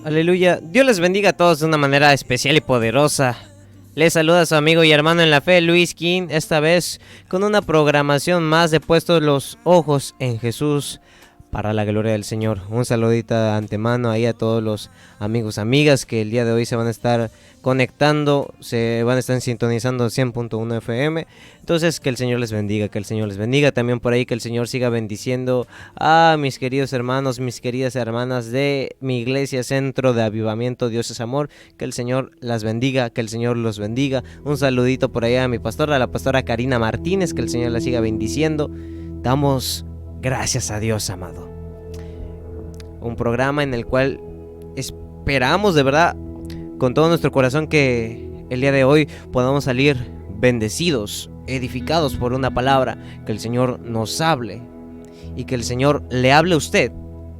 Aleluya. Dios les bendiga a todos de una manera especial y poderosa. Les saluda su amigo y hermano en la fe, Luis King, esta vez con una programación más de Puestos los Ojos en Jesús para la gloria del Señor. Un saludito de antemano ahí a todos los amigos, amigas que el día de hoy se van a estar conectando, se van a estar sintonizando 100.1 FM. Entonces que el Señor les bendiga, que el Señor les bendiga. También por ahí que el Señor siga bendiciendo a mis queridos hermanos, mis queridas hermanas de mi iglesia Centro de Avivamiento Dios es Amor. Que el Señor las bendiga, que el Señor los bendiga. Un saludito por allá a mi pastora, a la pastora Karina Martínez, que el Señor la siga bendiciendo. Damos gracias a Dios, amado. Un programa en el cual esperamos de verdad con todo nuestro corazón que el día de hoy podamos salir bendecidos, edificados por una palabra, que el Señor nos hable y que el Señor le hable a usted.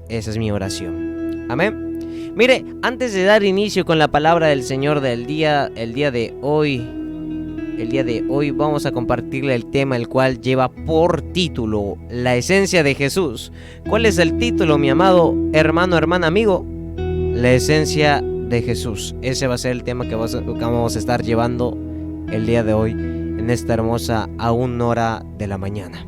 Esa es mi oración. Amén. Mire, antes de dar inicio con la palabra del Señor el día de hoy vamos a compartirle el tema el cual lleva por título la esencia de Jesús. ¿Cuál es el título, mi amado hermano, hermana, amigo? La esencia de Jesús. Ese va a ser el tema que vamos a estar llevando el día de hoy en esta hermosa aún hora de la mañana.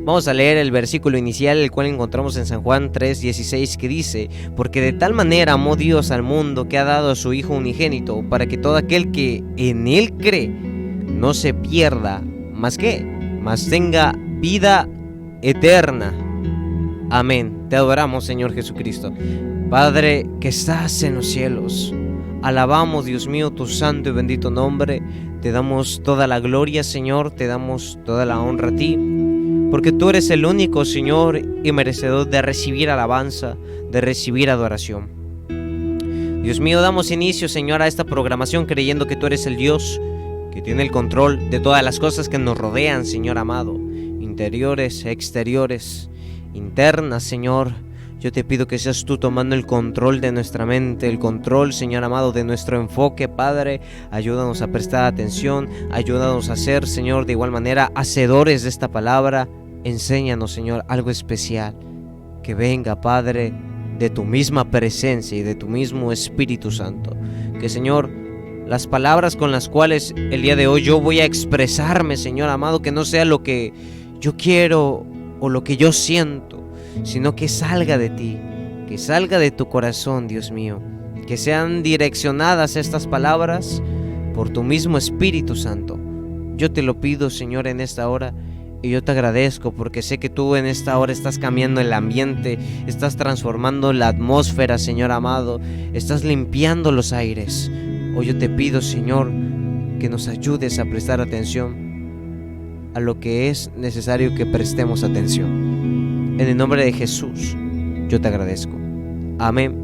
Vamos a leer el versículo inicial, el cual encontramos en San Juan 3:16, que dice: porque de tal manera amó Dios al mundo que ha dado a su Hijo unigénito, para que todo aquel que en Él cree no se pierda, mas tenga vida eterna. Amén. Te adoramos, Señor Jesucristo. Padre que estás en los cielos, alabamos, Dios mío, tu santo y bendito nombre. Te damos toda la gloria, Señor, te damos toda la honra a ti, porque tú eres el único, Señor, y merecedor de recibir alabanza, de recibir adoración. Dios mío, damos inicio, Señor, a esta programación creyendo que tú eres el Dios que tiene el control de todas las cosas que nos rodean, Señor amado, interiores, exteriores, internas, Señor. Yo te pido que seas tú tomando el control de nuestra mente, el control, Señor amado, de nuestro enfoque, Padre. Ayúdanos a prestar atención, ayúdanos a ser, Señor, de igual manera, hacedores de esta palabra. Enséñanos, Señor, algo especial, que venga, Padre, de tu misma presencia y de tu mismo Espíritu Santo. Que, Señor, las palabras con las cuales el día de hoy yo voy a expresarme, Señor amado, que no sea lo que yo quiero o lo que yo siento, sino que salga de ti, que salga de tu corazón, Dios mío. Que sean direccionadas estas palabras por tu mismo Espíritu Santo. Yo te lo pido, Señor, en esta hora. Y yo te agradezco porque sé que tú en esta hora estás cambiando el ambiente, estás transformando la atmósfera, Señor amado, estás limpiando los aires. Hoy yo te pido, Señor, que nos ayudes a prestar atención a lo que es necesario que prestemos atención. En el nombre de Jesús, yo te agradezco. Amén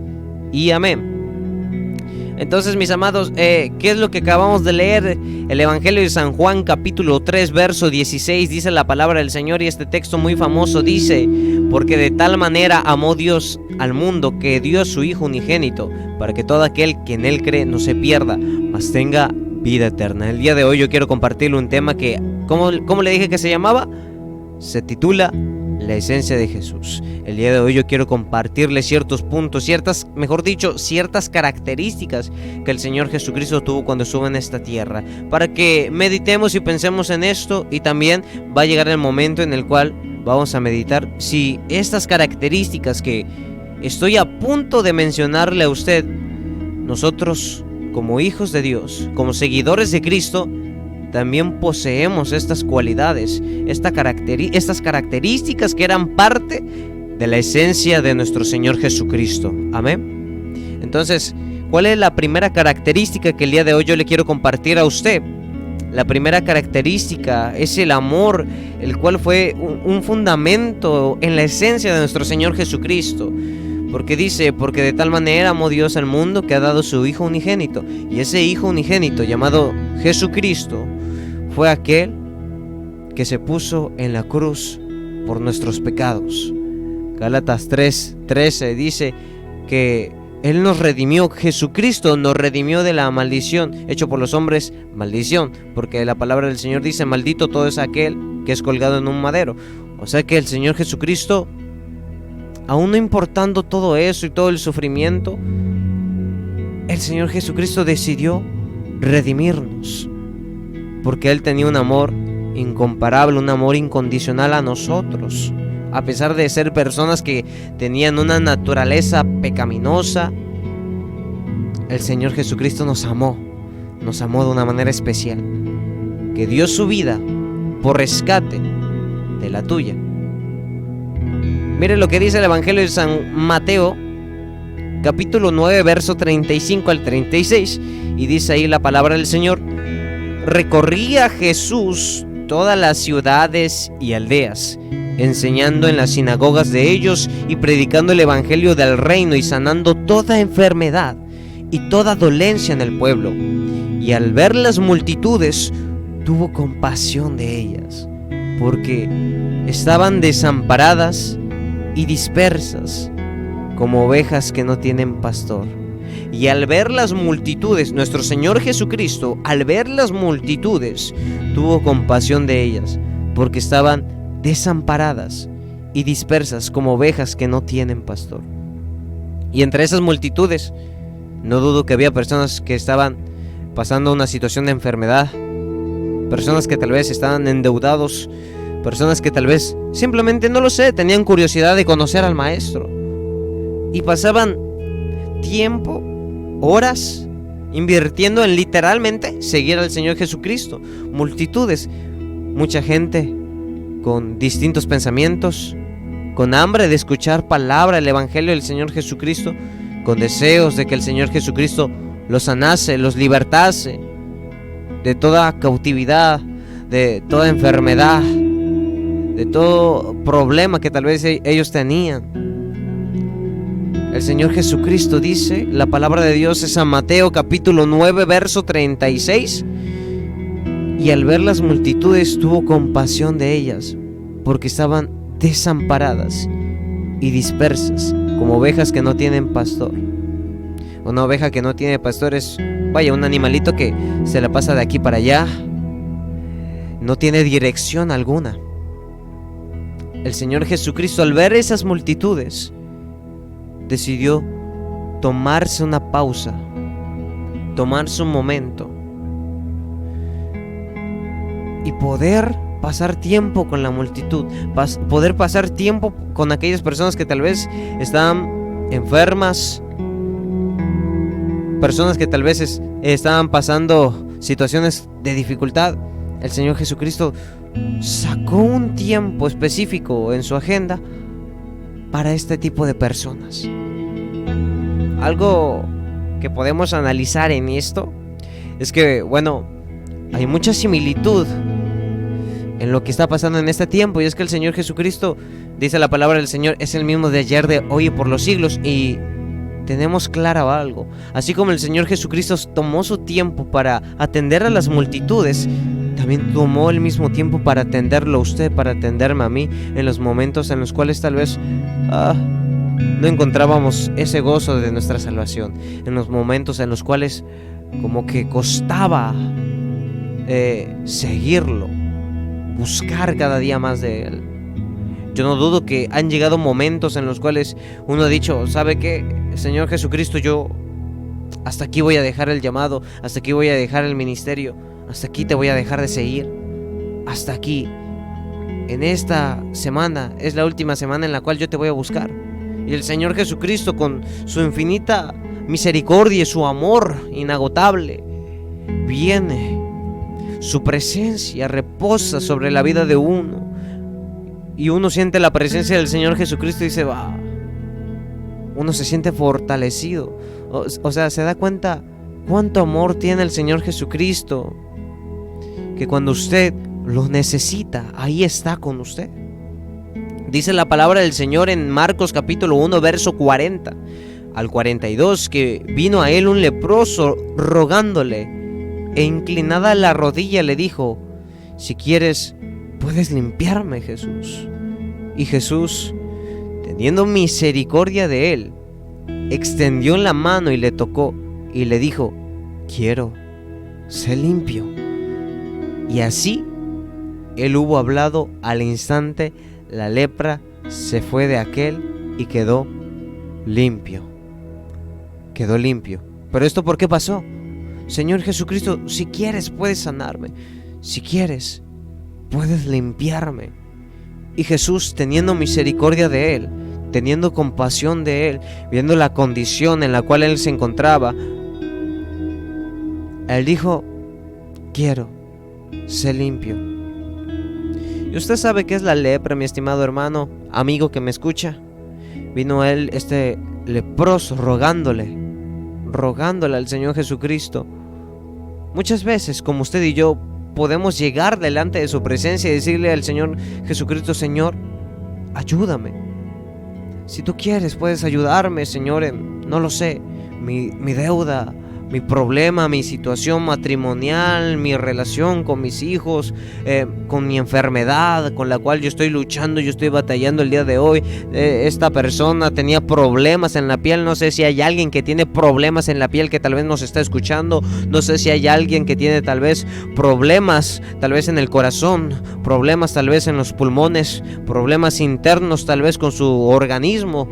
y amén. Entonces, mis amados, ¿qué es lo que acabamos de leer? El Evangelio de San Juan, capítulo 3, verso 16, dice la palabra del Señor, y este texto muy famoso dice: porque de tal manera amó Dios al mundo que dio a su Hijo unigénito, para que todo aquel que en Él cree no se pierda, mas tenga vida eterna. El día de hoy yo quiero compartirle un tema que, ¿cómo le dije que se llamaba? Se titula La esencia de Jesús. El día de hoy yo quiero compartirle ciertos puntos, ciertas características que el Señor Jesucristo tuvo cuando estuvo en esta tierra, para que meditemos y pensemos en esto. Y también va a llegar el momento en el cual vamos a meditar si estas características que estoy a punto de mencionarle a usted, nosotros como hijos de Dios, como seguidores de Cristo, también poseemos estas cualidades, estas características que eran parte de la esencia de nuestro Señor Jesucristo. Amén. Entonces, ¿cuál es la primera característica que el día de hoy yo le quiero compartir a usted? La primera característica es el amor, el cual fue un fundamento en la esencia de nuestro Señor Jesucristo. Porque dice: porque de tal manera amó Dios al mundo que ha dado su Hijo unigénito. Y ese Hijo unigénito llamado Jesucristo fue aquel que se puso en la cruz por nuestros pecados. Gálatas 3:13 dice que Él nos redimió, Jesucristo nos redimió de la maldición, hecho por los hombres maldición, porque la palabra del Señor dice: maldito todo es aquel que es colgado en un madero. O sea que el Señor Jesucristo aún no importando todo eso y todo el sufrimiento, el Señor Jesucristo decidió redimirnos, porque Él tenía un amor incomparable, un amor incondicional a nosotros. A pesar de ser personas que tenían una naturaleza pecaminosa, el Señor Jesucristo nos amó de una manera especial, que dio su vida por rescate de la tuya. Mire lo que dice el Evangelio de San Mateo, capítulo 9, verso 35 al 36, y dice ahí la palabra del Señor: recorría Jesús todas las ciudades y aldeas, enseñando en las sinagogas de ellos y predicando el evangelio del reino y sanando toda enfermedad y toda dolencia en el pueblo. Y al ver las multitudes, tuvo compasión de ellas, porque estaban desamparadas y dispersas como ovejas que no tienen pastor. Y al ver las multitudes, nuestro Señor Jesucristo, al ver las multitudes, tuvo compasión de ellas, porque estaban desamparadas y dispersas como ovejas que no tienen pastor. Y entre esas multitudes, no dudo que había personas que estaban pasando una situación de enfermedad, personas que tal vez estaban endeudados, personas que tal vez simplemente, no lo sé, tenían curiosidad de conocer al Maestro y pasaban tiempo, horas, invirtiendo en literalmente seguir al Señor Jesucristo. Multitudes, mucha gente con distintos pensamientos, con hambre de escuchar palabra, el evangelio del Señor Jesucristo, con deseos de que el Señor Jesucristo los sanase, los libertase de toda cautividad, de toda enfermedad, de todo problema que tal vez ellos tenían. El Señor Jesucristo dice, la palabra de Dios es San Mateo capítulo 9, verso 36, y al ver las multitudes tuvo compasión de ellas, porque estaban desamparadas y dispersas como ovejas que no tienen pastor. Una oveja que no tiene pastor es, vaya, un animalito que se la pasa de aquí para allá, no tiene dirección alguna. El Señor Jesucristo, al ver esas multitudes, decidió tomarse una pausa, tomarse un momento y poder pasar tiempo con la multitud, poder pasar tiempo con aquellas personas que tal vez estaban enfermas, personas que tal vez estaban pasando situaciones de dificultad. El Señor Jesucristo sacó un tiempo específico en su agenda para este tipo de personas. Algo que podemos analizar en esto es que, bueno, hay mucha similitud en lo que está pasando en este tiempo, y es que el Señor Jesucristo, dice la palabra del Señor, es el mismo de ayer, de hoy y por los siglos. Y tenemos claro algo: así como el Señor Jesucristo tomó su tiempo para atender a las multitudes, también tomó el mismo tiempo para atenderlo a usted, para atenderme a mí, en los momentos en los cuales tal vez no encontrábamos ese gozo de nuestra salvación, en los momentos en los cuales como que costaba seguirlo, buscar cada día más de Él. Yo no dudo que han llegado momentos en los cuales uno ha dicho: ¿sabe qué, Señor Jesucristo? Yo hasta aquí voy a dejar el llamado, hasta aquí voy a dejar el ministerio, hasta aquí te voy a dejar de seguir, hasta aquí. En esta semana es la última semana en la cual yo te voy a buscar. Y el Señor Jesucristo, con su infinita misericordia y su amor inagotable, viene, su presencia reposa sobre la vida de uno, y uno siente la presencia del Señor Jesucristo y dice: va, uno se siente fortalecido. O sea, se da cuenta cuánto amor tiene el Señor Jesucristo, que cuando usted lo necesita, ahí está con usted. Dice la palabra del Señor en Marcos capítulo 1, verso 40 al 42, que vino a él un leproso rogándole, e inclinada la rodilla le dijo: si quieres, puedes limpiarme, Jesús. Y Jesús, teniendo misericordia de él, extendió la mano y le tocó, y le dijo: quiero, sé limpio. Y así él hubo hablado, al instante la lepra se fue de aquel y quedó limpio. Quedó limpio. ¿Pero esto por qué pasó? Señor Jesucristo, si quieres puedes sanarme. Si quieres, puedes limpiarme. Y Jesús, teniendo misericordia de él, teniendo compasión de él, viendo la condición en la cual él se encontraba, él dijo: quiero, sé limpio. Y usted sabe qué es la lepra, mi estimado hermano, amigo que me escucha. Vino él, este leproso, rogándole al Señor Jesucristo. Muchas veces, como usted y yo, podemos llegar delante de su presencia y decirle al Señor Jesucristo: Señor, ayúdame. Si tú quieres, puedes ayudarme, Señor, en, no lo sé, mi deuda, mi problema, mi situación matrimonial, mi relación con mis hijos, con mi enfermedad con la cual yo estoy luchando, yo estoy batallando el día de hoy. Esta persona tenía problemas en la piel. No sé si hay alguien que tiene problemas en la piel que tal vez nos está escuchando. No sé si hay alguien que tiene tal vez problemas, tal vez en el corazón, problemas tal vez en los pulmones, problemas internos tal vez con su organismo.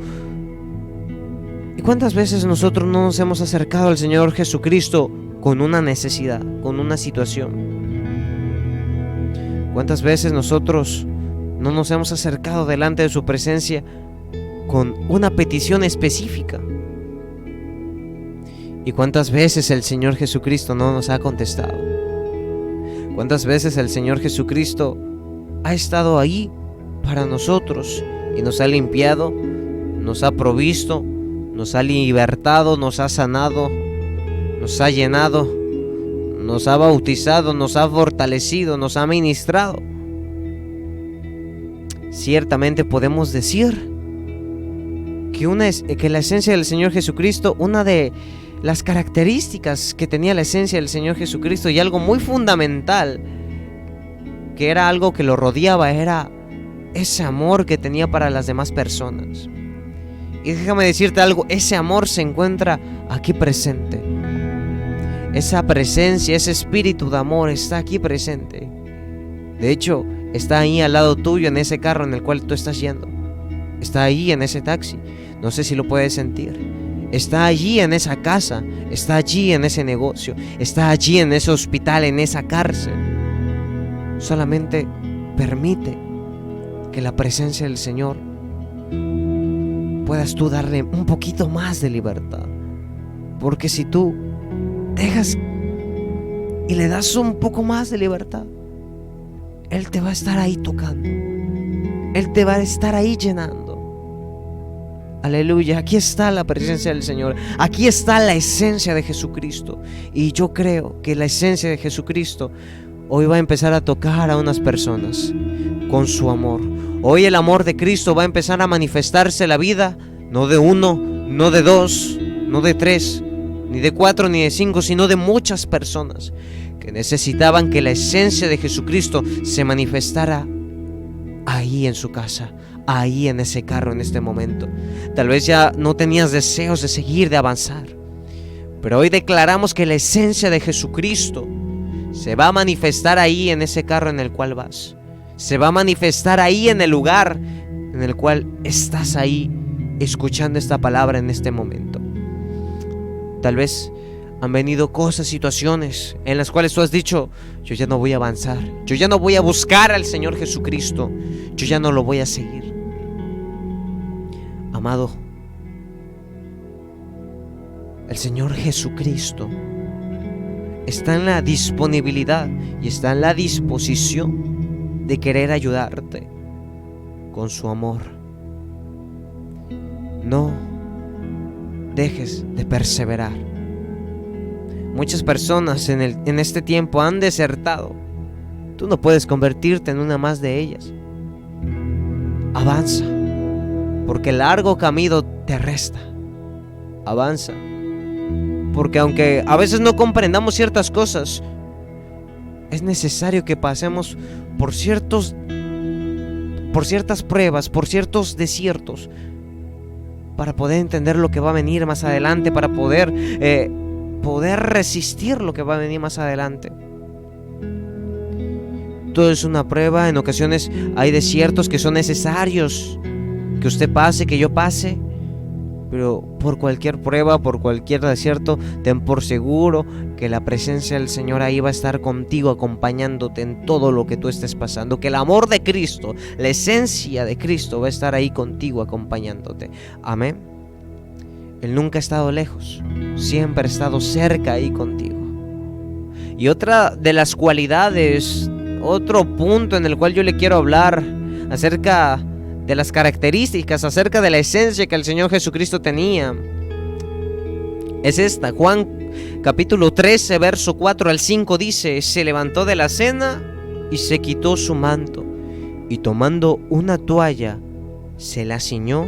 ¿Y cuántas veces nosotros no nos hemos acercado al Señor Jesucristo con una necesidad, con una situación? ¿Cuántas veces nosotros no nos hemos acercado delante de su presencia con una petición específica? ¿Y cuántas veces el Señor Jesucristo no nos ha contestado? ¿Cuántas veces el Señor Jesucristo ha estado ahí para nosotros y nos ha limpiado, nos ha provisto, nos ha libertado, nos ha sanado, nos ha llenado, nos ha bautizado, nos ha fortalecido, nos ha ministrado? Ciertamente podemos decir que la esencia del Señor Jesucristo, una de las características que tenía la esencia del Señor Jesucristo, y algo muy fundamental, que era algo que lo rodeaba, era ese amor que tenía para las demás personas. Y déjame decirte algo, ese amor se encuentra aquí presente. Esa presencia, ese espíritu de amor está aquí presente. De hecho, está ahí al lado tuyo, en ese carro en el cual tú estás yendo. Está ahí en ese taxi. No sé si lo puedes sentir. Está allí en esa casa. Está allí en ese negocio. Está allí en ese hospital, en esa cárcel. Solamente permite que la presencia del Señor puedas tú darle un poquito más de libertad. Porque si tú dejas y le das un poco más de libertad, Él te va a estar ahí tocando. Él te va a estar ahí llenando. Aleluya, aquí está la presencia del Señor. Aquí está la esencia de Jesucristo. Y yo creo que la esencia de Jesucristo hoy va a empezar a tocar a unas personas con su amor. Hoy el amor de Cristo va a empezar a manifestarse en la vida, no de uno, no de dos, no de tres, ni de cuatro, ni de cinco, sino de muchas personas que necesitaban que la esencia de Jesucristo se manifestara ahí en su casa, ahí en ese carro en este momento. Tal vez ya no tenías deseos de seguir, de avanzar, pero hoy declaramos que la esencia de Jesucristo se va a manifestar ahí en ese carro en el cual vas. Se va a manifestar ahí en el lugar en el cual estás ahí escuchando esta palabra en este momento. Tal vez han venido cosas, situaciones en las cuales tú has dicho: yo ya no voy a avanzar, yo ya no voy a buscar al Señor Jesucristo, yo ya no lo voy a seguir. Amado, el Señor Jesucristo está en la disponibilidad y está en la disposición de querer ayudarte con su amor. No dejes de perseverar. Muchas personas en este tiempo han desertado. Tú no puedes convertirte en una más de ellas. Avanza, porque el largo camino te resta. Avanza, porque aunque a veces no comprendamos ciertas cosas, es necesario que pasemos por ciertas pruebas, por ciertos desiertos, para poder entender lo que va a venir más adelante, para poder resistir lo que va a venir más adelante. Todo es una prueba. En ocasiones hay desiertos que son necesarios que usted pase, que yo pase, pero por cualquier prueba, por cualquier desierto, ten por seguro que la presencia del Señor ahí va a estar contigo, acompañándote en todo lo que tú estés pasando, que el amor de Cristo, la esencia de Cristo va a estar ahí contigo, acompañándote. Amén. Él nunca ha estado lejos, siempre ha estado cerca ahí contigo. Y otra de las cualidades, otro punto en el cual yo le quiero hablar acerca de las características, acerca de la esencia que el Señor Jesucristo tenía, es esta. Juan capítulo 13, verso 4 al 5 dice: se levantó de la cena y se quitó su manto, y tomando una toalla se la ciñó,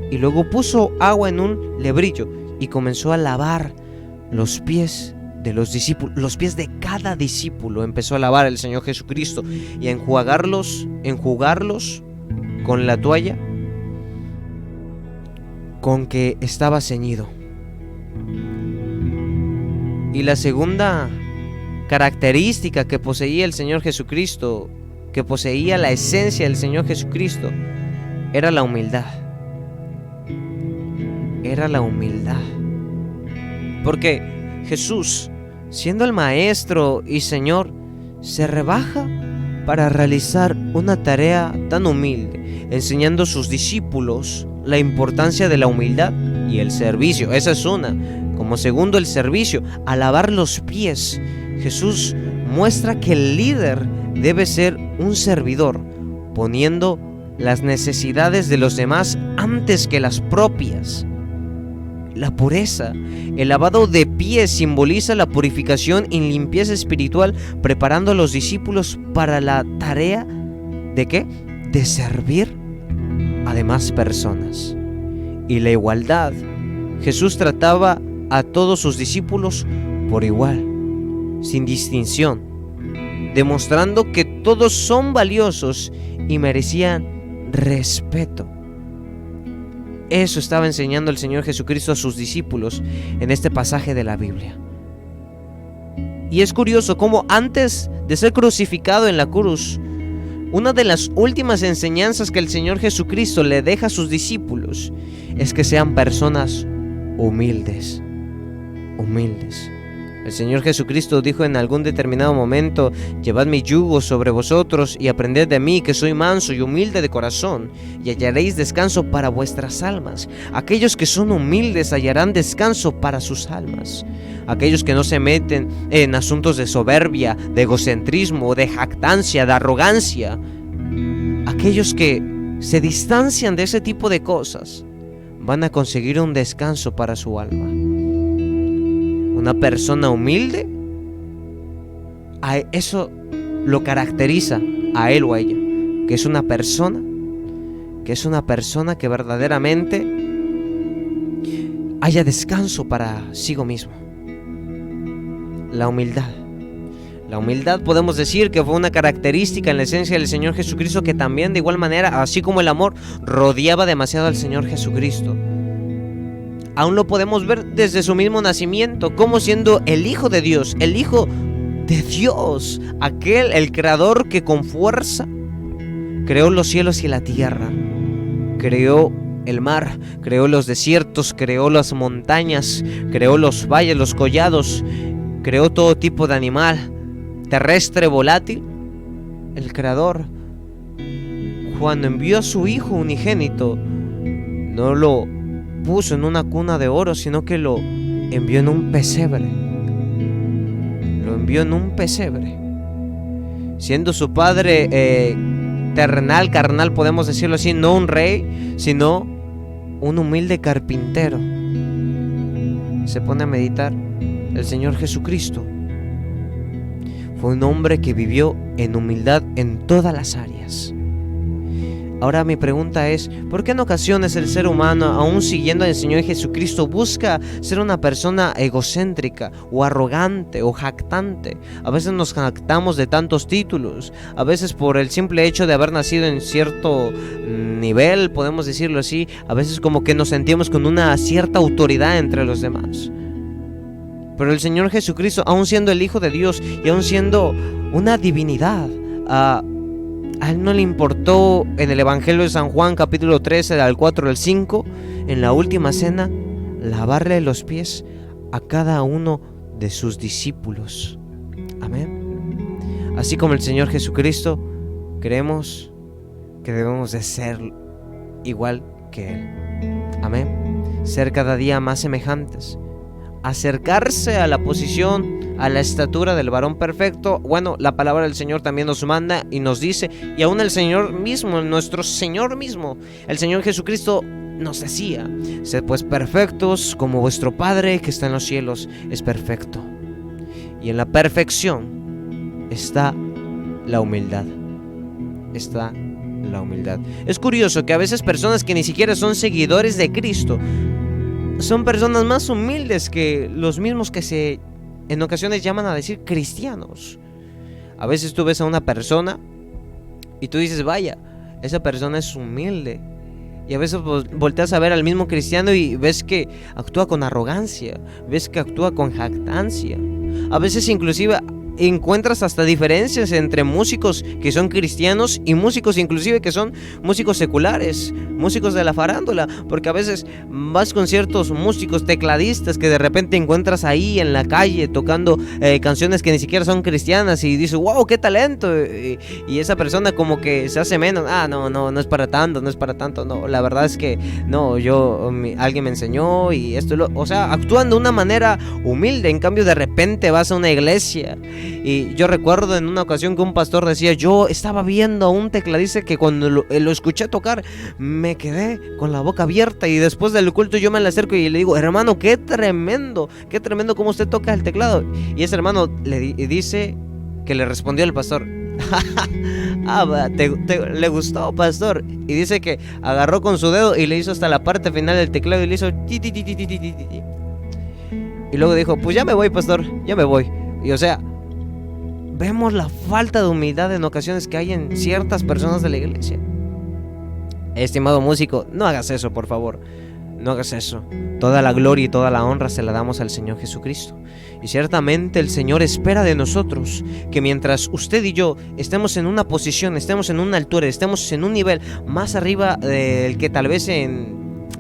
y luego puso agua en un lebrillo y comenzó a lavar los pies de los discípulos, los pies de cada discípulo empezó a lavar el Señor Jesucristo y a enjugarlos con la toalla con que estaba ceñido. Y la segunda característica que poseía el Señor Jesucristo, que poseía la esencia del Señor Jesucristo, era la humildad. Era la humildad. Porque Jesús, siendo el Maestro y Señor, se rebaja para realizar una tarea tan humilde, enseñando a sus discípulos la importancia de la humildad y el servicio. Esa es una. Como segundo, el servicio, a lavar los pies. Jesús muestra que el líder debe ser un servidor, poniendo las necesidades de los demás antes que las propias. La pureza, el lavado de pies simboliza la purificación y limpieza espiritual, preparando a los discípulos para la tarea ¿de qué? De servir a demás personas. Y la igualdad, Jesús trataba a todos sus discípulos por igual, sin distinción, demostrando que todos son valiosos y merecían respeto. Eso estaba enseñando el Señor Jesucristo a sus discípulos en este pasaje de la Biblia. Y es curioso cómo antes de ser crucificado en la cruz, una de las últimas enseñanzas que el Señor Jesucristo le deja a sus discípulos es que sean personas humildes. Humildes. El Señor Jesucristo dijo en algún determinado momento: llevad mi yugo sobre vosotros y aprended de mí, que soy manso y humilde de corazón, y hallaréis descanso para vuestras almas. Aquellos que son humildes hallarán descanso para sus almas. Aquellos que no se meten en asuntos de soberbia, de egocentrismo, de jactancia, de arrogancia. Aquellos que se distancian de ese tipo de cosas van a conseguir un descanso para su alma. Una persona humilde, a eso lo caracteriza a él o a ella, que es una persona que verdaderamente haya descanso para sí mismo. La humildad. La humildad podemos decir que fue una característica en la esencia del Señor Jesucristo, que también de igual manera, así como el amor, rodeaba demasiado al Señor Jesucristo. Aún lo podemos ver desde su mismo nacimiento, como siendo el Hijo de Dios, el Hijo de Dios, el Creador que con fuerza creó los cielos y la tierra, creó el mar, creó los desiertos, creó las montañas, creó los valles, los collados, creó todo tipo de animal, terrestre, volátil. El Creador, cuando envió a su Hijo unigénito, no lo puso en una cuna de oro, sino que lo envió en un pesebre. Lo envió en un pesebre. Siendo su padre terrenal, carnal, podemos decirlo así, no un rey, sino un humilde carpintero. Se pone a meditar. El Señor Jesucristo fue un hombre que vivió en humildad en todas las áreas. Ahora mi pregunta es: ¿por qué en ocasiones el ser humano, aún siguiendo al Señor Jesucristo, busca ser una persona egocéntrica o arrogante o jactante? A veces nos jactamos de tantos títulos, a veces por el simple hecho de haber nacido en cierto nivel, podemos decirlo así, a veces como que nos sentimos con una cierta autoridad entre los demás. Pero el Señor Jesucristo, aún siendo el Hijo de Dios y aún siendo una divinidad, A él no le importó en el Evangelio de San Juan, capítulo 13, al 4 al 5, en la última cena, lavarle los pies a cada uno de sus discípulos. Amén. Así como el Señor Jesucristo, creemos que debemos de ser igual que Él. Amén. Ser cada día más semejantes. Acercarse a la posición, a la estatura del varón perfecto. Bueno, la palabra del Señor también nos manda y nos dice, y aún el Señor mismo, nuestro Señor mismo, el Señor Jesucristo nos decía: sed pues perfectos como vuestro Padre que está en los cielos es perfecto. Y en la perfección está la humildad. Está la humildad. Es curioso que a veces personas que ni siquiera son seguidores de Cristo son personas más humildes que los mismos que en ocasiones llaman a decir cristianos. A veces tú ves a una persona y tú dices: vaya, esa persona es humilde. Y a veces volteas a ver al mismo cristiano y ves que actúa con arrogancia, ves que actúa con jactancia. A veces inclusive encuentras hasta diferencias entre músicos que son cristianos y músicos inclusive que son músicos seculares, músicos de la farándula, porque a veces vas con ciertos músicos tecladistas que de repente encuentras ahí en la calle tocando canciones que ni siquiera son cristianas y dices: wow, qué talento, y esa persona como que se hace menos. No es para tanto, no es para tanto. No, la verdad es que no, alguien me enseñó y esto, o sea, actúan de una manera humilde. En cambio, de repente vas a una iglesia. Y yo recuerdo en una ocasión que un pastor decía: yo estaba viendo a un tecladista que cuando lo escuché tocar me quedé con la boca abierta, y después del culto yo me le acerco y le digo: hermano, qué tremendo cómo usted toca el teclado. Y ese hermano le dice que le respondió el pastor: le gustó, pastor. Y dice que agarró con su dedo y le hizo hasta la parte final del teclado y le hizo ti, ti, ti, ti, ti, ti, ti. Y luego dijo: pues ya me voy, pastor, ya me voy. Y o sea, vemos la falta de humildad en ocasiones que hay en ciertas personas de la iglesia. Estimado músico, no hagas eso, por favor. No hagas eso. Toda la gloria y toda la honra se la damos al Señor Jesucristo. Y ciertamente el Señor espera de nosotros que mientras usted y yo estemos en una posición, estemos en una altura, estemos en un nivel más arriba del que tal vez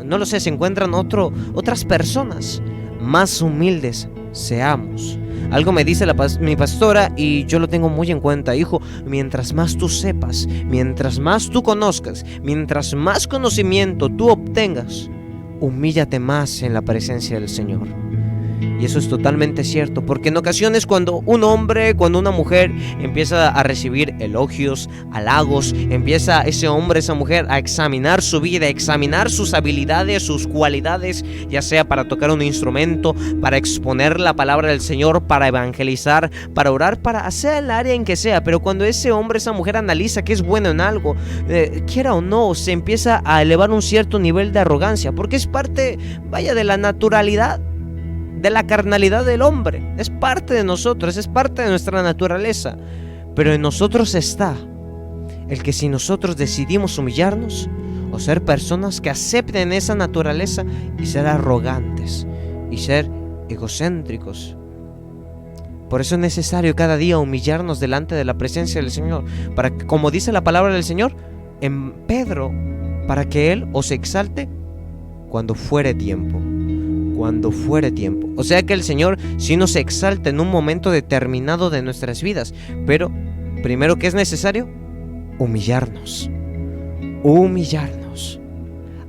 no lo sé, se encuentran otras personas, más humildes seamos. Algo me dice mi pastora y yo lo tengo muy en cuenta: hijo, mientras más tú sepas, mientras más tú conozcas, mientras más conocimiento tú obtengas, humíllate más en la presencia del Señor. Y eso es totalmente cierto, porque en ocasiones cuando un hombre, cuando una mujer empieza a recibir elogios, halagos, empieza ese hombre, esa mujer a examinar su vida, a examinar sus habilidades, sus cualidades, ya sea para tocar un instrumento, para exponer la palabra del Señor, para evangelizar, para orar, para hacer el área en que sea. Pero cuando ese hombre, esa mujer analiza que es bueno en algo, quiera o no, se empieza a elevar un cierto nivel de arrogancia, porque es parte, vaya, de la naturalidad, de la carnalidad del hombre. Es parte de nosotros, es parte de nuestra naturaleza. Pero en nosotros está el que si nosotros decidimos humillarnos o ser personas que acepten esa naturaleza y ser arrogantes y ser egocéntricos. Por eso es necesario cada día humillarnos delante de la presencia del Señor, para que, como dice la palabra del Señor en Pedro, para que Él os exalte cuando fuere tiempo. Cuando fuere tiempo. O sea que el Señor sí nos exalta en un momento determinado de nuestras vidas, pero primero, ¿qué es necesario? Humillarnos.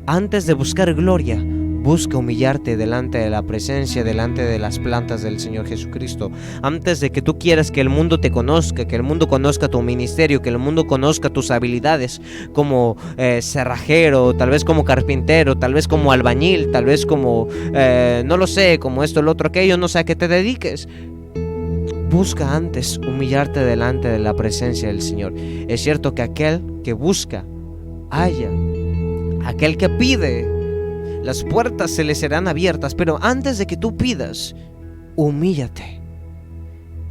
Antes de buscar gloria, busca humillarte delante de la presencia, delante de las plantas del Señor Jesucristo. Antes de que tú quieras que el mundo te conozca, que el mundo conozca tu ministerio, que el mundo conozca tus habilidades como cerrajero, tal vez como carpintero, tal vez como albañil, tal vez como, no lo sé, como esto, lo otro, aquello, no sé a qué te dediques. Busca antes humillarte delante de la presencia del Señor. Es cierto que aquel que busca, halla. Aquel que pide, las puertas se le serán abiertas. Pero antes de que tú pidas, humíllate.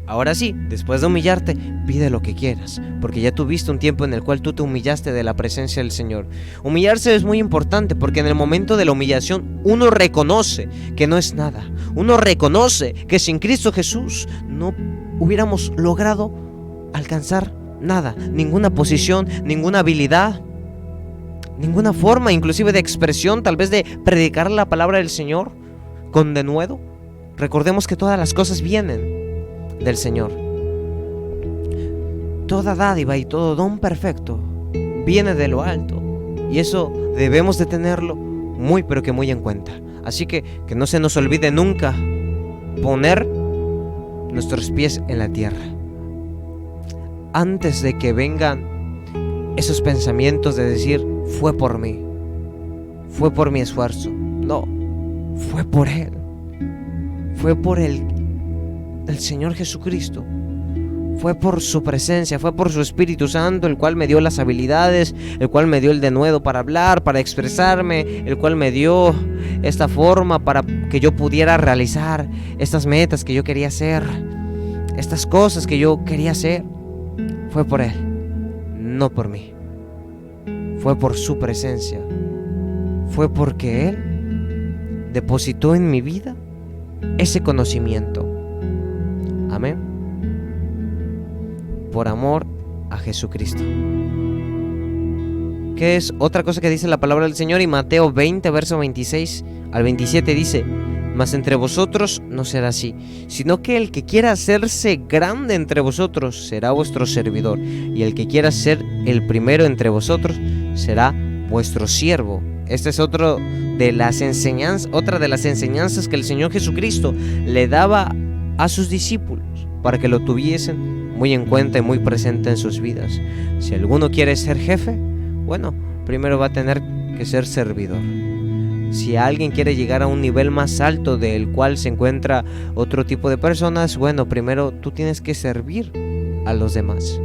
Ahora sí, después de humillarte, pide lo que quieras, porque ya tuviste un tiempo en el cual tú te humillaste de la presencia del Señor. Humillarse es muy importante, porque en el momento de la humillación uno reconoce que no es nada. Uno reconoce que sin Cristo Jesús no hubiéramos logrado alcanzar nada, ninguna posición, ninguna habilidad, ninguna forma inclusive de expresión, tal vez de predicar la palabra del Señor con denuedo. Recordemos que todas las cosas vienen del Señor. Toda dádiva y todo don perfecto viene de lo alto, y eso debemos de tenerlo muy pero que muy en cuenta. Así que no se nos olvide nunca poner nuestros pies en la tierra antes de que vengan esos pensamientos de decir: fue por mí, fue por mi esfuerzo. No, fue por Él, fue por el Señor Jesucristo, fue por su presencia, fue por su Espíritu Santo, el cual me dio las habilidades, el cual me dio el denuedo para hablar, para expresarme, el cual me dio esta forma para que yo pudiera realizar estas metas que yo quería hacer, estas cosas que yo quería hacer. Fue por Él, no por mí. Fue por su presencia. Fue porque Él depositó en mi vida ese conocimiento. Amén. Por amor a Jesucristo. ¿Qué es otra cosa que dice la palabra del Señor? Y Mateo 20, verso 26 al 27 dice: mas entre vosotros no será así, sino que el que quiera hacerse grande entre vosotros será vuestro servidor, y el que quiera ser el primero entre vosotros será vuestro siervo. Esta es otra de las enseñanzas que el Señor Jesucristo le daba a sus discípulos, para que lo tuviesen muy en cuenta y muy presente en sus vidas. Si alguno quiere ser jefe, bueno, primero va a tener que ser servidor. Si alguien quiere llegar a un nivel más alto del cual se encuentra otro tipo de personas, bueno, primero tú tienes que servir a los demás.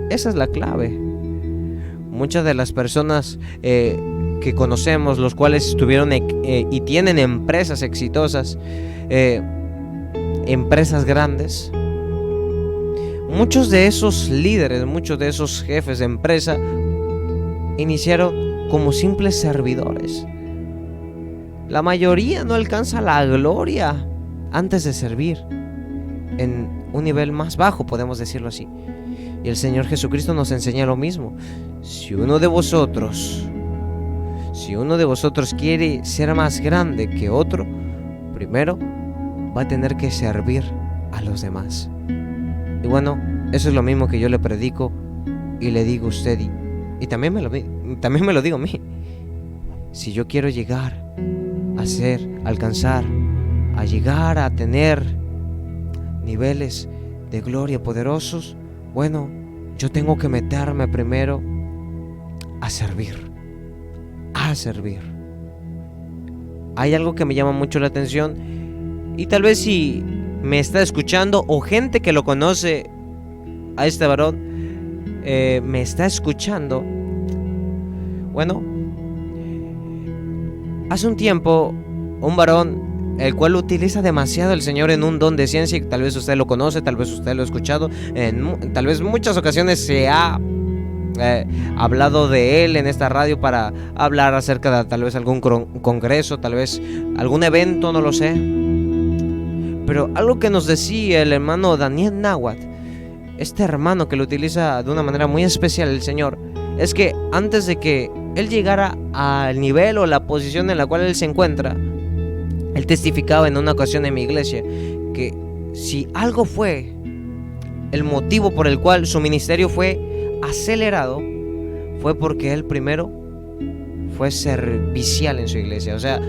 Esa es la clave. Muchas de las personas que conocemos, los cuales estuvieron y tienen empresas exitosas, empresas grandes, muchos de esos líderes, muchos de esos jefes de empresa iniciaron como simples servidores. La mayoría no alcanza la gloria antes de servir en un nivel más bajo, podemos decirlo así. Y el Señor Jesucristo nos enseña lo mismo. Si uno de vosotros quiere ser más grande que otro, primero va a tener que servir a los demás. Y bueno, eso es lo mismo que yo le predico y le digo a usted, y también me lo digo a mí. Si yo quiero llegar a llegar a tener niveles de gloria poderosos, bueno, yo tengo que meterme primero a servir. Hay algo que me llama mucho la atención, y tal vez si me está escuchando o gente que lo conoce a este varón me está escuchando, bueno, hace un tiempo un varón el cual utiliza demasiado el Señor en un don de ciencia, y tal vez usted lo conoce, tal vez usted lo ha escuchado, tal vez muchas ocasiones se ha hablado de él en esta radio para hablar acerca de tal vez algún congreso, tal vez algún evento, no lo sé. Pero algo que nos decía el hermano Daniel Nahuatl, este hermano que lo utiliza de una manera muy especial el Señor, es que antes de que él llegara al nivel o la posición en la cual él se encuentra, él testificaba en una ocasión en mi iglesia que si algo fue el motivo por el cual su ministerio fue acelerado, fue porque él primero fue servicial en su iglesia. O sea,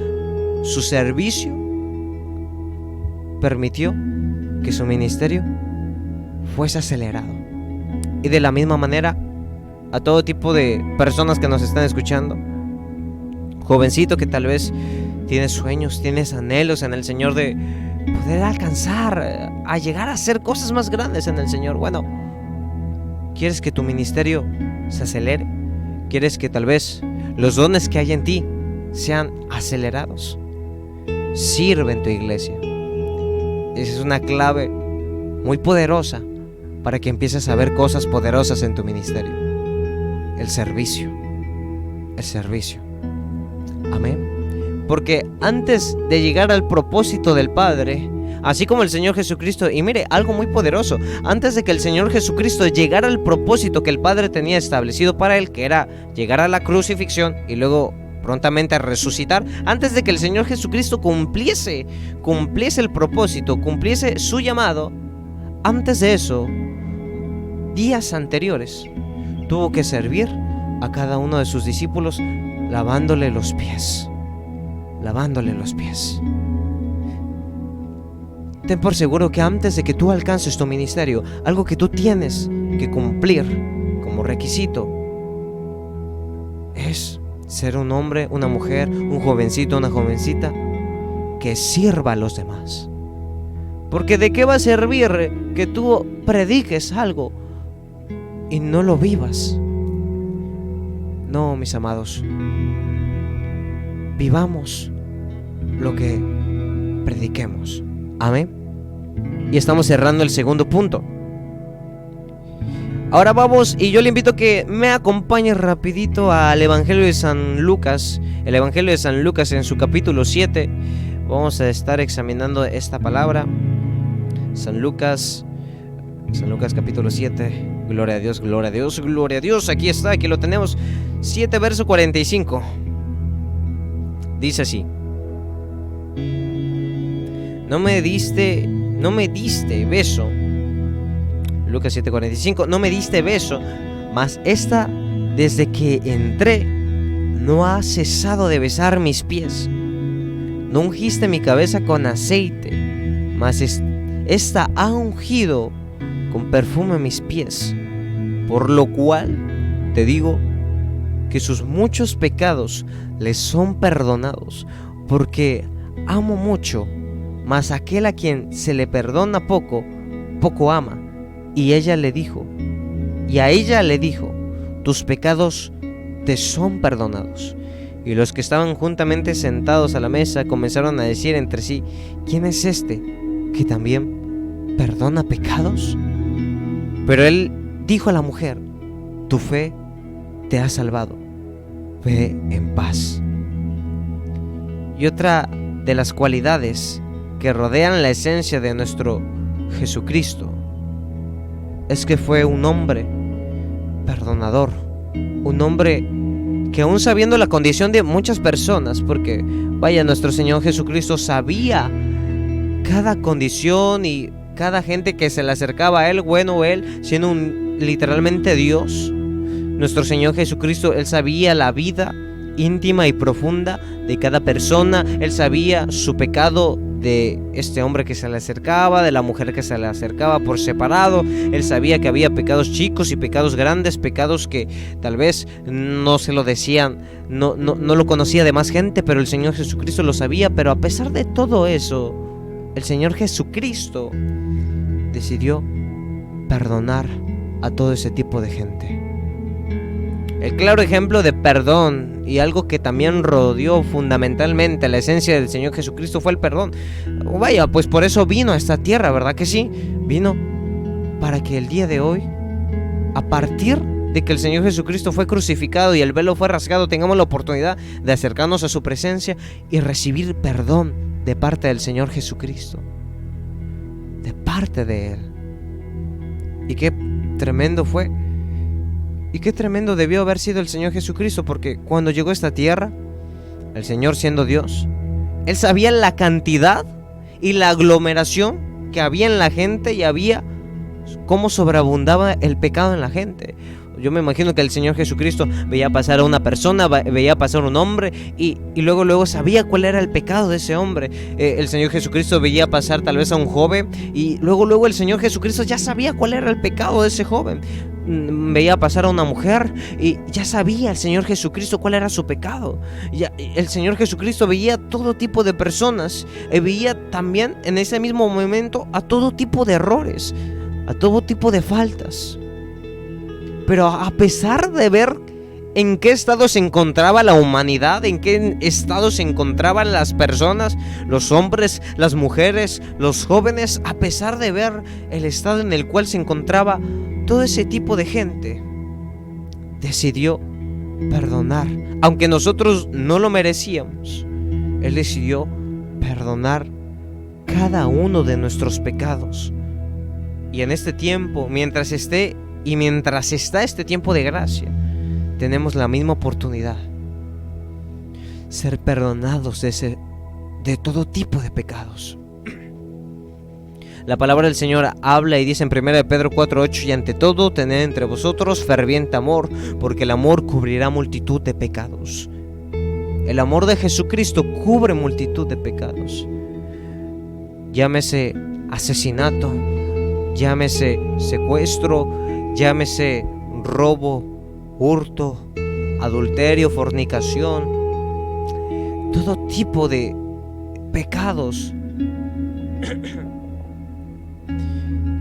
su servicio permitió que su ministerio fuese acelerado. Y de la misma manera, a todo tipo de personas que nos están escuchando, jovencito que tal vez tienes sueños, tienes anhelos en el Señor de poder alcanzar a llegar a hacer cosas más grandes en el Señor. Bueno, ¿quieres que tu ministerio se acelere? ¿Quieres que tal vez los dones que hay en ti sean acelerados? Sirve en tu iglesia. Esa es una clave muy poderosa para que empieces a ver cosas poderosas en tu ministerio. El servicio. Amén. Porque antes de llegar al propósito del Padre, así como el Señor Jesucristo. Y mire, algo muy poderoso, antes de que el Señor Jesucristo llegara al propósito que el Padre tenía establecido para él, que era llegar a la crucifixión y luego prontamente a resucitar, antes de que el Señor Jesucristo cumpliese el propósito, cumpliese su llamado, antes de eso, días anteriores, tuvo que servir a cada uno de sus discípulos lavándole los pies. Ten por seguro que antes de que tú alcances tu ministerio, algo que tú tienes que cumplir como requisito es ser un hombre, una mujer, un jovencito, una jovencita que sirva a los demás. Porque ¿de qué va a servir que tú prediques algo y no lo vivas? No, mis amados, vivamos lo que prediquemos. Amén. Y estamos cerrando el segundo punto. Ahora vamos, y yo le invito a que me acompañe rapidito al Evangelio de San Lucas. El Evangelio de San Lucas en su capítulo 7. Vamos a estar examinando esta palabra. San Lucas capítulo 7. Gloria a Dios, gloria a Dios, gloria a Dios. Aquí está, aquí lo tenemos. 7 verso 45. Dice así: No me diste beso. Lucas 7:45. No me diste beso, mas esta, desde que entré, no ha cesado de besar mis pies. No ungiste mi cabeza con aceite, mas esta ha ungido con perfume mis pies. Por lo cual te digo que sus muchos pecados les son perdonados, porque amo mucho, mas aquel a quien se le perdona poco, poco ama. Y a ella le dijo, tus pecados te son perdonados. Y los que estaban juntamente sentados a la mesa comenzaron a decir entre sí: ¿quién es este que también perdona pecados? Pero él dijo a la mujer: tu fe te ha salvado, ve en paz. Y otra de las cualidades que rodean la esencia de nuestro Jesucristo es que fue un hombre perdonador, un hombre que, aún sabiendo la condición de muchas personas, porque vaya, nuestro Señor Jesucristo sabía cada condición y cada gente que se le acercaba a él, bueno, él siendo literalmente Dios, nuestro Señor Jesucristo, él sabía la vida íntima y profunda de cada persona. Él sabía su pecado de este hombre que se le acercaba, de la mujer que se le acercaba por separado. Él sabía que había pecados chicos y pecados grandes, pecados que tal vez no se lo decían, no lo conocía de más gente, pero el Señor Jesucristo lo sabía. Pero a pesar de todo eso, el Señor Jesucristo decidió perdonar a todo ese tipo de gente. El claro ejemplo de perdón, y algo que también rodeó fundamentalmente la esencia del Señor Jesucristo, fue el perdón. Vaya, pues por eso vino a esta tierra, ¿verdad que sí? Vino para que el día de hoy, a partir de que el Señor Jesucristo fue crucificado y el velo fue rasgado, tengamos la oportunidad de acercarnos a su presencia y recibir perdón de parte del Señor Jesucristo, de parte de Él. Y qué tremendo fue, y qué tremendo debió haber sido el Señor Jesucristo, porque cuando llegó a esta tierra, el Señor siendo Dios, Él sabía la cantidad y la aglomeración que había en la gente, y había cómo sobreabundaba el pecado en la gente. Yo me imagino que el Señor Jesucristo veía pasar a una persona, veía pasar a un hombre, y luego sabía cuál era el pecado de ese hombre. El Señor Jesucristo veía pasar tal vez a un joven, y luego el Señor Jesucristo ya sabía cuál era el pecado de ese joven. Veía pasar a una mujer y ya sabía el Señor Jesucristo cuál era su pecado. El Señor Jesucristo veía todo tipo de personas, y veía también en ese mismo momento a todo tipo de errores, a todo tipo de faltas. Pero a pesar de ver en qué estado se encontraba la humanidad, en qué estado se encontraban las personas, los hombres, las mujeres, los jóvenes, a pesar de ver el estado en el cual se encontraba todo ese tipo de gente, decidió perdonar. Aunque nosotros no lo merecíamos, Él decidió perdonar cada uno de nuestros pecados. Y en este tiempo, mientras está este tiempo de gracia, tenemos la misma oportunidad: ser perdonados de todo tipo de pecados. La palabra del Señor habla y dice en 1 Pedro 4:8: y ante todo tened entre vosotros ferviente amor, porque el amor cubrirá multitud de pecados. El amor de Jesucristo cubre multitud de pecados. Llámese asesinato, llámese secuestro, llámese robo, hurto, adulterio, fornicación, todo tipo de pecados.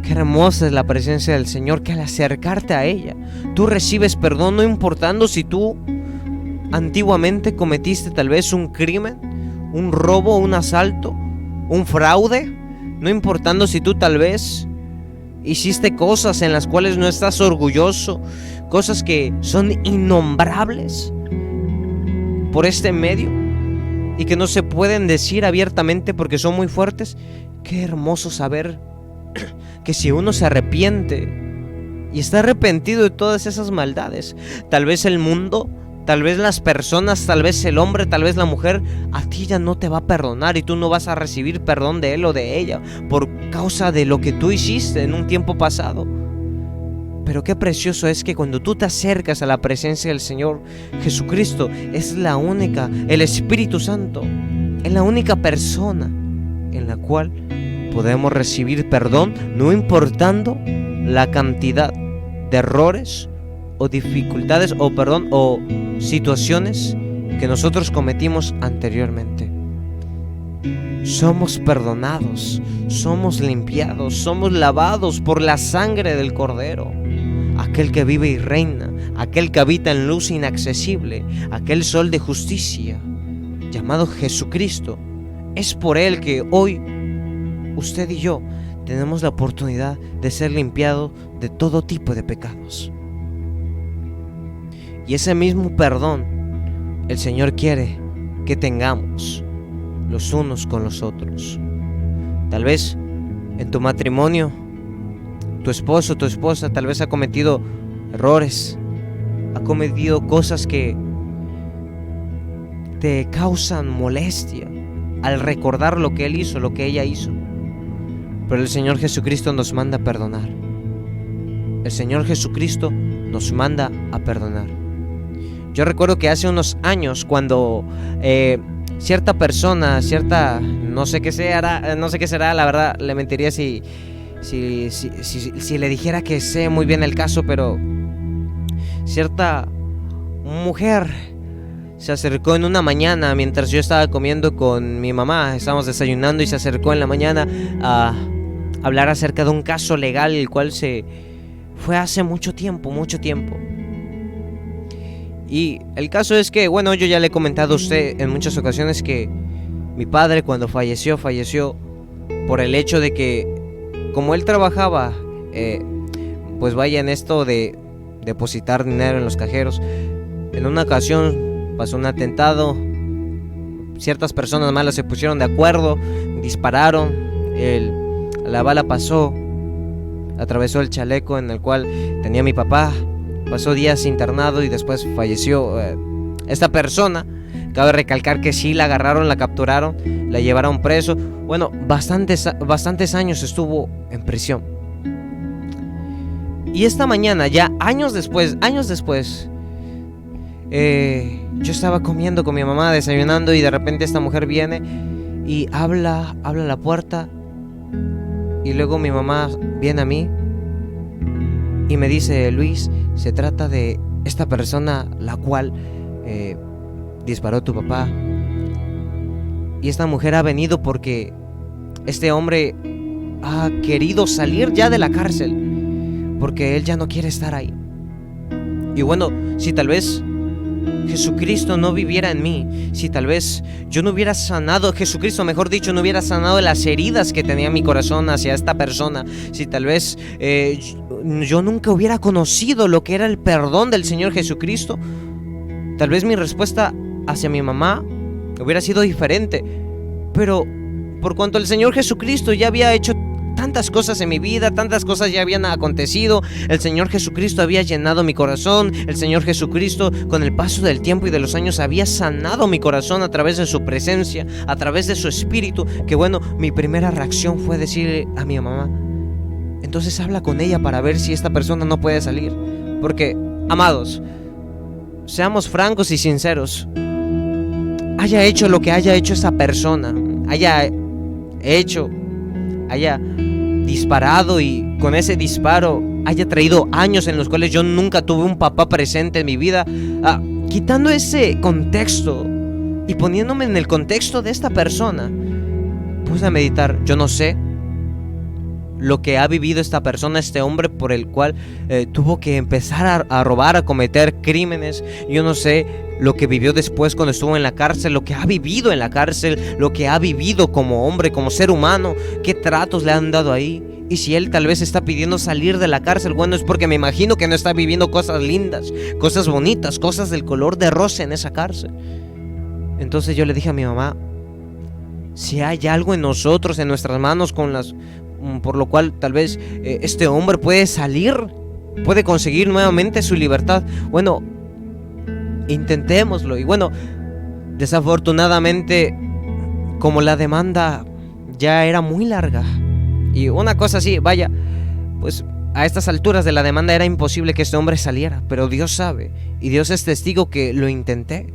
Qué hermosa es la presencia del Señor, que al acercarte a ella, tú recibes perdón, no importando si tú antiguamente cometiste tal vez un crimen, un robo, un asalto, un fraude, no importando si tú tal vez hiciste cosas en las cuales no estás orgulloso, cosas que son innombrables por este medio y que no se pueden decir abiertamente porque son muy fuertes. Qué hermoso saber que si uno se arrepiente y está arrepentido de todas esas maldades, tal vez el mundo, tal vez las personas, tal vez el hombre, tal vez la mujer, a ti ya no te va a perdonar y tú no vas a recibir perdón de él o de ella por causa de lo que tú hiciste en un tiempo pasado. Pero qué precioso es que cuando tú te acercas a la presencia del Señor Jesucristo, es la única, el Espíritu Santo, es la única persona en la cual podemos recibir perdón, no importando la cantidad de errores o dificultades o situaciones que nosotros cometimos anteriormente. Somos perdonados, somos limpiados, somos lavados por la sangre del Cordero, aquel que vive y reina, aquel que habita en luz inaccesible, aquel sol de justicia llamado Jesucristo. Es por él que hoy usted y yo tenemos la oportunidad de ser limpiados de todo tipo de pecados. Y ese mismo perdón el Señor quiere que tengamos los unos con los otros. Tal vez en tu matrimonio, tu esposo o tu esposa tal vez ha cometido errores, ha cometido cosas que te causan molestia al recordar lo que él hizo, lo que ella hizo. Pero el Señor Jesucristo nos manda a perdonar. El Señor Jesucristo nos manda a perdonar. Yo recuerdo que hace unos años, cuando cierta persona, no sé qué será, la verdad le mentiría si le dijera que sé muy bien el caso, pero cierta mujer se acercó en una mañana mientras yo estaba comiendo con mi mamá, estábamos desayunando, y se acercó en la mañana a hablar acerca de un caso legal, el cual se fue hace mucho tiempo. Y el caso es que, bueno, yo ya le he comentado a usted en muchas ocasiones que mi padre, cuando falleció por el hecho de que, como él trabajaba, pues vaya en esto de depositar dinero en los cajeros, en una ocasión pasó un atentado, ciertas personas malas se pusieron de acuerdo, dispararon, la bala pasó, atravesó el chaleco en el cual tenía mi papá, pasó días internado y después falleció. Esta persona, cabe recalcar que sí la agarraron, la capturaron, la llevaron preso. Bueno, bastantes años estuvo en prisión. Y esta mañana, ya años después, yo estaba comiendo con mi mamá, desayunando, y de repente esta mujer viene y habla a la puerta, y luego mi mamá viene a mí y me dice: Luis, se trata de esta persona la cual disparó a tu papá, y esta mujer ha venido porque este hombre ha querido salir ya de la cárcel, porque él ya no quiere estar ahí. Y bueno, si tal vez Jesucristo no viviera en mí, si tal vez yo no hubiera sanado, Jesucristo, mejor dicho, no hubiera sanado las heridas que tenía mi corazón hacia esta persona, si tal vez yo nunca hubiera conocido lo que era el perdón del Señor Jesucristo, tal vez mi respuesta hacia mi mamá hubiera sido diferente. Pero por cuanto el Señor Jesucristo ya había hecho tantas cosas en mi vida, tantas cosas ya habían acontecido. El Señor Jesucristo había llenado mi corazón. El Señor Jesucristo, con el paso del tiempo y de los años, había sanado mi corazón a través de su presencia, a través de su espíritu. Que bueno, mi primera reacción fue decirle a mi mamá: entonces habla con ella para ver si esta persona no puede salir. Porque, amados, seamos francos y sinceros, haya hecho lo que haya hecho esa persona, haya disparado y con ese disparo haya traído años en los cuales yo nunca tuve un papá presente en mi vida, quitando ese contexto y poniéndome en el contexto de esta persona, puse a meditar. Yo no sé lo que ha vivido esta persona, este hombre por el cual tuvo que empezar a robar, a cometer crímenes. Yo no sé lo que vivió después cuando estuvo en la cárcel, lo que ha vivido en la cárcel, lo que ha vivido como hombre, como ser humano, qué tratos le han dado ahí. Y si él tal vez está pidiendo salir de la cárcel, bueno, es porque me imagino que no está viviendo cosas lindas, cosas bonitas, cosas del color de rosa en esa cárcel. Entonces yo le dije a mi mamá: si hay algo en nosotros, en nuestras manos, por lo cual tal vez este hombre puede salir, puede conseguir nuevamente su libertad, bueno, intentémoslo. Y bueno, desafortunadamente, como la demanda ya era muy larga y una cosa así, vaya, pues a estas alturas de la demanda era imposible que este hombre saliera. Pero Dios sabe, y Dios es testigo que lo intenté.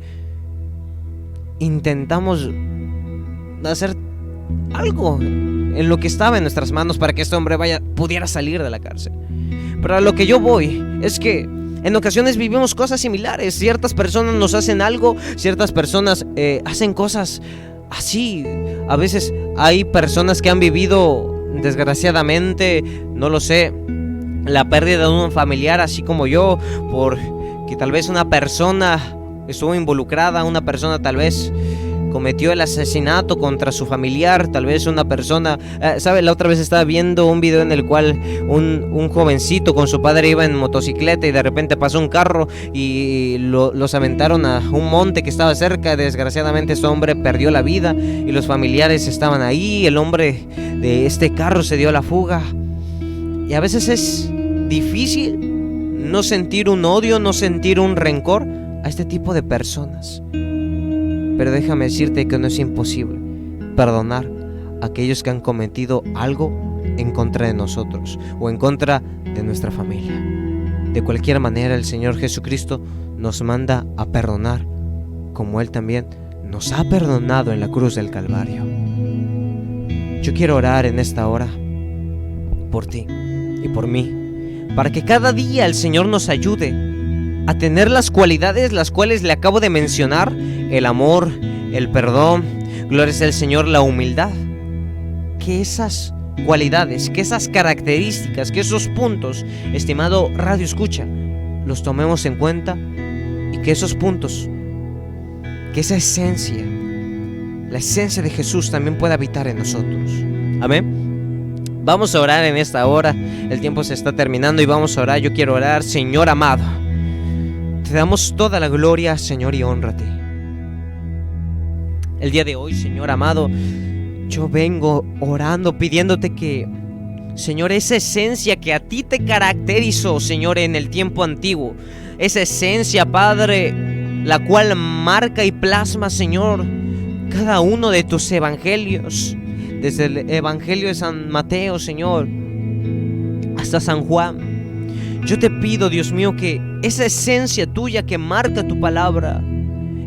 Intentamos hacer algo en lo que estaba en nuestras manos para que este hombre pudiera salir de la cárcel. Pero a lo que yo voy es que en ocasiones vivimos cosas similares. Ciertas personas nos hacen algo, ciertas personas hacen cosas así. A veces hay personas que han vivido, desgraciadamente, no lo sé, la pérdida de un familiar, así como yo, porque tal vez una persona estuvo involucrada, una persona tal vez cometió el asesinato contra su familiar, tal vez una persona, ¿sabe? La otra vez estaba viendo un video en el cual un jovencito con su padre iba en motocicleta y de repente pasó un carro y los aventaron a un monte que estaba cerca. Desgraciadamente este hombre perdió la vida y los familiares estaban ahí. El hombre de este carro se dio a la fuga. Y a veces es difícil no sentir un odio, no sentir un rencor a este tipo de personas. Pero déjame decirte que no es imposible perdonar a aquellos que han cometido algo en contra de nosotros o en contra de nuestra familia. De cualquier manera, el Señor Jesucristo nos manda a perdonar, como Él también nos ha perdonado en la cruz del Calvario. Yo quiero orar en esta hora por ti y por mí, para que cada día el Señor nos ayude a tener las cualidades las cuales le acabo de mencionar: el amor, el perdón, gloria sea al Señor, la humildad. Que esas cualidades, que esas características, que esos puntos, estimado Radio Escucha, los tomemos en cuenta, y que esos puntos, que esa esencia, la esencia de Jesús también pueda habitar en nosotros. Amén. Vamos a orar en esta hora. El tiempo se está terminando y vamos a orar. Yo quiero orar. Señor amado, te damos toda la gloria, Señor, y honra a ti. El día de hoy, Señor amado, yo vengo orando, pidiéndote que, Señor, esa esencia que a ti te caracterizó, Señor, en el tiempo antiguo, esa esencia, Padre, la cual marca y plasma, Señor, cada uno de tus evangelios, desde el evangelio de San Mateo, Señor, hasta San Juan. Yo te pido, Dios mío, que esa esencia tuya que marca tu palabra,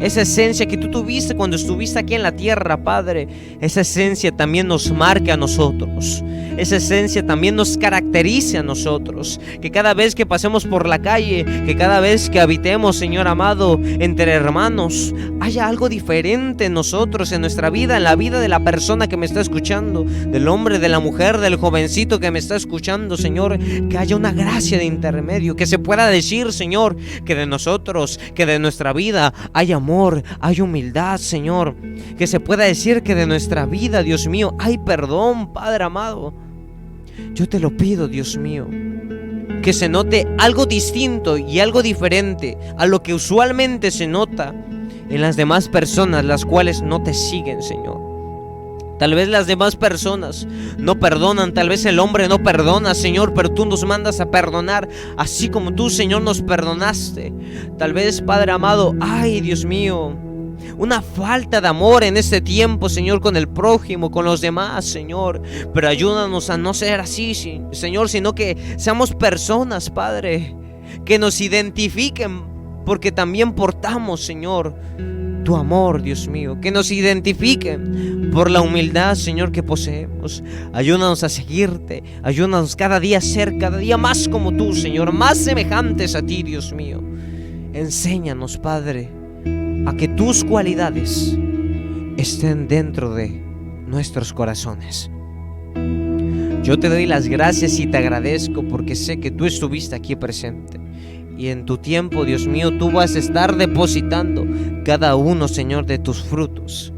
esa esencia que tú tuviste cuando estuviste aquí en la tierra, Padre, esa esencia también nos marque a nosotros. Esa esencia también nos caracterice a nosotros. Que cada vez que pasemos por la calle, que cada vez que habitemos, Señor amado, entre hermanos, haya algo diferente en nosotros, en nuestra vida, en la vida de la persona que me está escuchando, del hombre, de la mujer, del jovencito que me está escuchando, Señor. Que haya una gracia de intermedio, que se pueda decir, Señor, que de nosotros, que de nuestra vida hay amor, hay humildad, Señor. Que se pueda decir que de nuestra vida, Dios mío, hay perdón, Padre amado. Yo te lo pido, Dios mío, que se note algo distinto y algo diferente a lo que usualmente se nota en las demás personas, las cuales no te siguen, Señor. Tal vez las demás personas no perdonan, tal vez el hombre no perdona, Señor, pero tú nos mandas a perdonar, así como tú, Señor, nos perdonaste. Tal vez, Padre amado, ay, Dios mío, una falta de amor en este tiempo, Señor, con el prójimo, con los demás, Señor. Pero ayúdanos a no ser así, Señor, sino que seamos personas, Padre, que nos identifiquen, porque también portamos, Señor, tu amor, Dios mío. Que nos identifiquen por la humildad, Señor, que poseemos. Ayúdanos a seguirte, ayúdanos cada día a ser cada día más como tú, Señor, más semejantes a ti, Dios mío. Enséñanos, Padre, a que tus cualidades estén dentro de nuestros corazones. Yo te doy las gracias y te agradezco porque sé que tú estuviste aquí presente. Y en tu tiempo, Dios mío, tú vas a estar depositando cada uno, Señor, de tus frutos.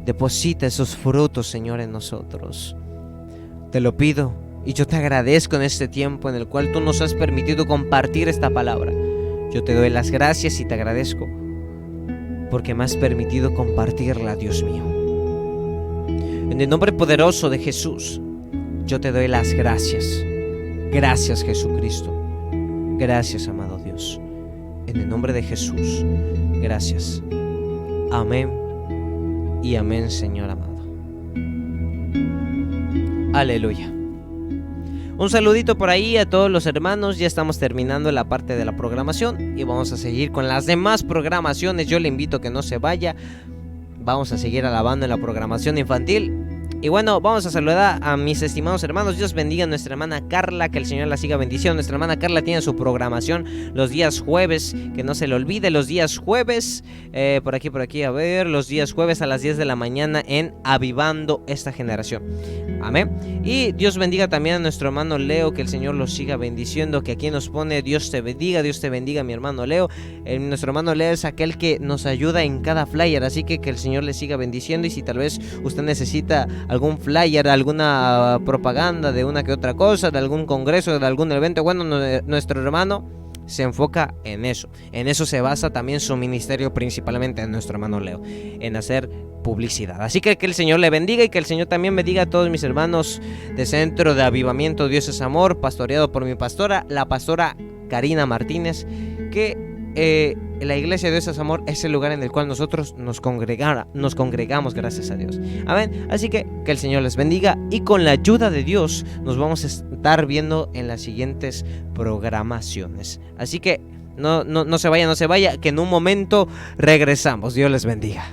Deposita esos frutos, Señor, en nosotros. Te lo pido y yo te agradezco en este tiempo en el cual tú nos has permitido compartir esta palabra. Yo te doy las gracias y te agradezco porque me has permitido compartirla, Dios mío. En el nombre poderoso de Jesús, yo te doy las gracias. Gracias, Jesucristo. Gracias, amado Dios. En el nombre de Jesús, gracias. Amén y amén, Señor amado. Aleluya. Un saludito por ahí a todos los hermanos. Ya estamos terminando la parte de la programación y vamos a seguir con las demás programaciones. Yo le invito a que no se vaya. Vamos a seguir alabando en la programación infantil. Y bueno, vamos a saludar a mis estimados hermanos. Dios bendiga a nuestra hermana Carla, que el Señor la siga bendiciendo. Nuestra hermana Carla tiene su programación los días jueves, que no se le olvide, los días jueves, por aquí, a ver, los días jueves a las 10 de la mañana en Avivando esta Generación. Amén. Y Dios bendiga también a nuestro hermano Leo, que el Señor lo siga bendiciendo, que aquí nos pone Dios te bendiga mi hermano Leo. Nuestro hermano Leo es aquel que nos ayuda en cada flyer, así que el Señor le siga bendiciendo. Y si tal vez usted necesita algún flyer, alguna propaganda de una que otra cosa, de algún congreso, de algún evento, bueno, nuestro hermano se enfoca en eso. En eso se basa también su ministerio, principalmente en nuestro hermano Leo, en hacer publicidad. Así que el Señor le bendiga y que el Señor también bendiga a todos mis hermanos de Centro de Avivamiento Dios es Amor, pastoreado por mi pastora, la pastora Karina Martínez, que la iglesia de Dios es Amor es el lugar en el cual nosotros nos congregamos, gracias a Dios. Amén. Así que el Señor les bendiga y con la ayuda de Dios nos vamos a estar viendo en las siguientes programaciones. Así que no se vaya, que en un momento regresamos. Dios les bendiga.